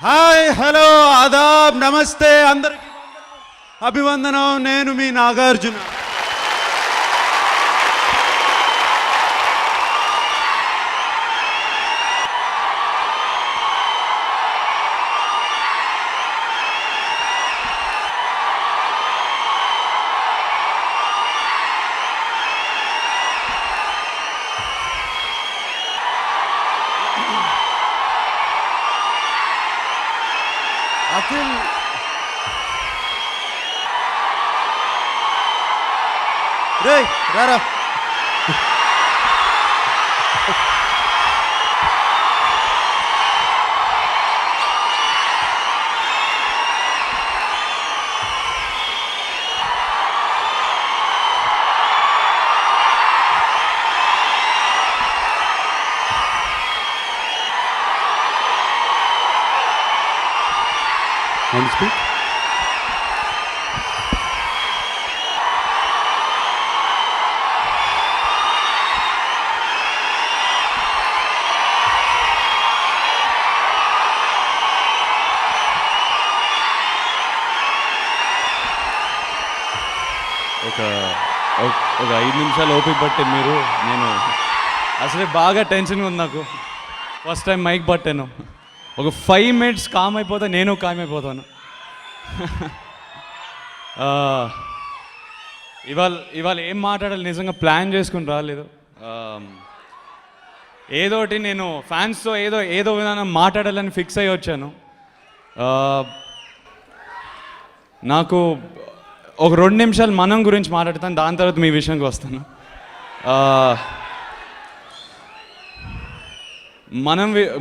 Hi, hello, Aadab, నమస్తే, అందరికీ అభివందనం. నేను మీ నాగార్జున. అఖిల్, రే రారా. Want to speak? ఒక 5 నిమిషాలు ఓపిక పట్టే మీరు. నేను అసలే బాగా టెన్షన్గా ఉంది. నాకు ఫస్ట్ టైం మైక్ పట్టాను. ఒక 5 మినిట్స్ కామ్ అయిపోతా, నేను కామ్ అయిపోతాను. ఇవాళ ఏం మాట్లాడాలి నిజంగా ప్లాన్ చేసుకుని రాలేదు. ఏదోటి నేను ఫ్యాన్స్తో ఏదో విధానం మాట్లాడాలని ఫిక్స్ అయ్యి వచ్చాను. నాకు ఒక 2 నిమిషాలు మనం గురించి మాట్లాడతాను, దాని తర్వాత మీ విషయానికి వస్తాను.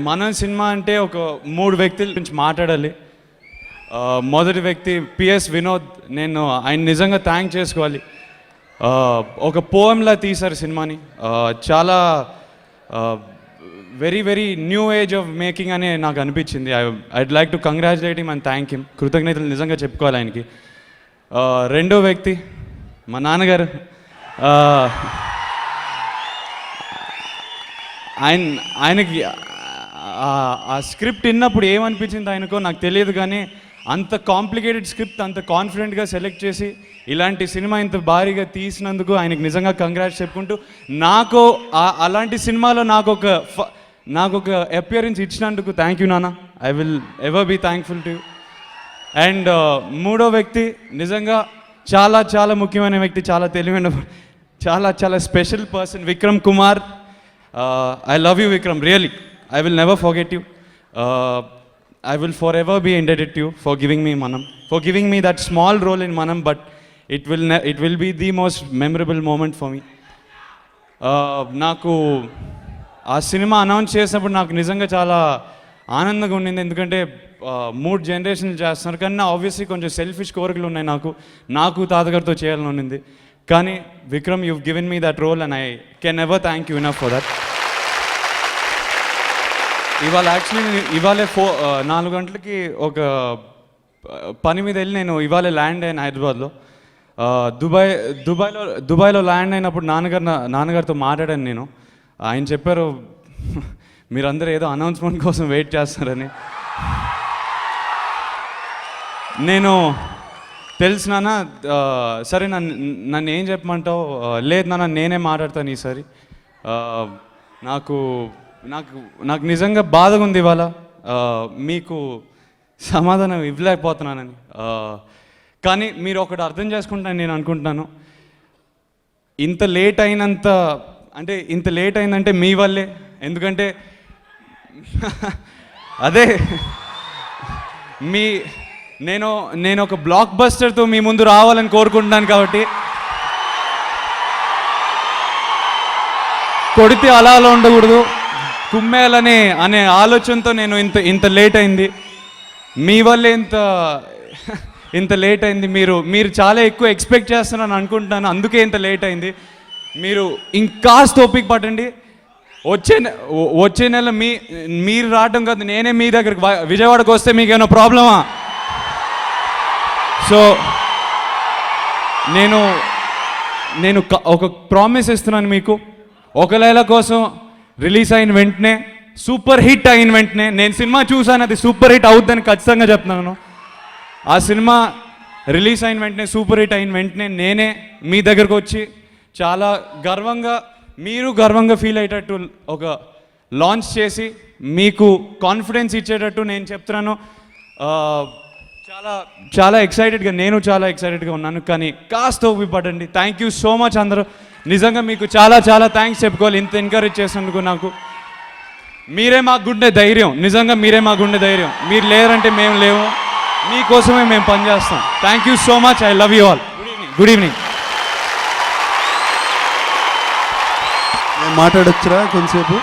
మనం సినిమా అంటే ఒక 3 వ్యక్తుల గురించి మాట్లాడాలి. మొదటి వ్యక్తి పిఎస్ వినోద్. నేను ఆయన నిజంగా థ్యాంక్ చేసుకోవాలి. ఒక పోయంలా తీశారు సినిమాని. చాలా very very new age of making అని నాకు అనిపించింది. I'd like to congratulate him and thank him. కృతజ్ఞతలు నిజంగా చెప్పుకోవాలి ఆయనకి. రెండో వ్యక్తి మా నాన్నగారు. ఆయనకి ఆ స్క్రిప్ట్ విన్నప్పుడు ఏమనిపించింది ఆయనకో నాకు తెలియదు, కానీ అంత కాంప్లికేటెడ్ స్క్రిప్ట్ అంత కాన్ఫిడెంట్గా సెలెక్ట్ చేసి ఇలాంటి సినిమా ఇంత భారీగా తీసినందుకు ఆయనకి నిజంగా కంగ్రాట్స్ చెప్పుకుంటూ, నాకు అలాంటి సినిమాలో నాకు ఒక అపియరెన్స్ ఇచ్చినందుకు థ్యాంక్ యూ నాన్న. I will ever be thankful to you. And మూడో వ్యక్తి నిజంగా చాలా చాలా ముఖ్యమైన వ్యక్తి, చాలా తెలివైన, చాలా special person, Vikram Kumar. I love you, Vikram, really. I will never forget you. I will forever be indebted to you for giving me Manam, for giving me that small role in Manam, but it will be the most memorable moment for me. నాకు ఆ cinema announce చేసినప్పుడు నాకు నిజంగా చాలా ఆనందంగా ఉండింది. ఎందుకంటే 3 జనరేషన్లు చేస్తున్నారు, కానీ ఆబ్వియస్లీ కొంచెం సెల్ఫిష్ కోరికలు ఉన్నాయి. నాకు తాతగారితో చేయాలని ఉండింది. కానీ Vikram, you've given me that role and I can never thank you enough for that. ఇవాళ 4 గంటలకి ఒక పని మీద వెళ్ళి నేను ఇవాళ ల్యాండ్ అయ్యాను హైదరాబాద్లో. దుబాయ్లో ల్యాండ్ అయినప్పుడు నాన్నగారితో మాట్లాడాను నేను. ఆయన చెప్పారు, మీరందరూ ఏదో అనౌన్స్మెంట్ కోసం వెయిట్ చేస్తారని. నేను తెలుసు నాన్న, సరే నన్ను ఏం చెప్పమంటావు? లేదు నాన్న, నేనే మాట్లాడతాను ఈసారి. నాకు నిజంగా బాధగా ఉంది ఇవాళ, మీకు సమాధానం ఇవ్వలేకపోతున్నానని. కానీ మీరు ఒకటి అర్థం చేసుకుంటాను నేను అనుకుంటున్నాను. ఇంత లేట్ అయిందంటే మీ వల్లే. ఎందుకంటే అదే నేను ఒక బ్లాక్ బస్టర్తో మీ ముందు రావాలని కోరుకుంటున్నాను. కాబట్టి కొడితే అలా ఉండకూడదు, కుమ్మేయాలనే ఆలోచనతో నేను ఇంత లేట్ అయింది. మీ వల్లే ఇంత లేట్ అయింది. మీరు చాలా ఎక్కువ ఎక్స్పెక్ట్ చేస్తున్నారని అనుకుంటున్నాను, అందుకే ఇంత లేట్ అయింది. మీరు ఇంకాస్త ఓపిక పట్టండి. వచ్చే నెల మీరు రావడం కాదు, నేనే మీ దగ్గరికి విజయవాడకు వస్తే మీకేమైనా ప్రాబ్లమా? సో నేను ఒక ప్రామిస్ ఇస్తున్నాను మీకు. ఒక లైలా కోసం రిలీజ్ అయిన వెంటనే సూపర్ హిట్ అయిన వెంటనే, నేను సినిమా చూసాను అది సూపర్ హిట్ అవుద్దని ఖచ్చితంగా చెప్తున్నాను. ఆ సినిమా రిలీజ్ అయిన వెంటనే, సూపర్ హిట్ అయిన వెంటనే నేనే మీ దగ్గరకు వచ్చి చాలా గర్వంగా, మీరు గర్వంగా ఫీల్ అయ్యేటట్టు ఒక లాంచ్ చేసి మీకు కాన్ఫిడెన్స్ ఇచ్చేటట్టు నేను చెప్తున్నాను. చాలా చాలా ఎక్సైటెడ్గా, నేను చాలా ఎక్సైటెడ్గా ఉన్నాను. కానీ కాస్త ఓపి పడండి. థ్యాంక్ యూ సో మచ్ అందరూ. నిజంగా మీకు చాలా చాలా థ్యాంక్స్ చెప్పుకోవాలి ఇంత ఎంకరేజ్ చేసినందుకు. నాకు మీరే మాకు గుండె ధైర్యం, నిజంగా మీరే మా గుండె ధైర్యం. మీరు లేరంటే మేము లేవు, మీకోసమే మేము పనిచేస్తాం. Thank you so much. I love you all. Good evening. మాట్లాడొచ్చురా కొంచెంసేపు?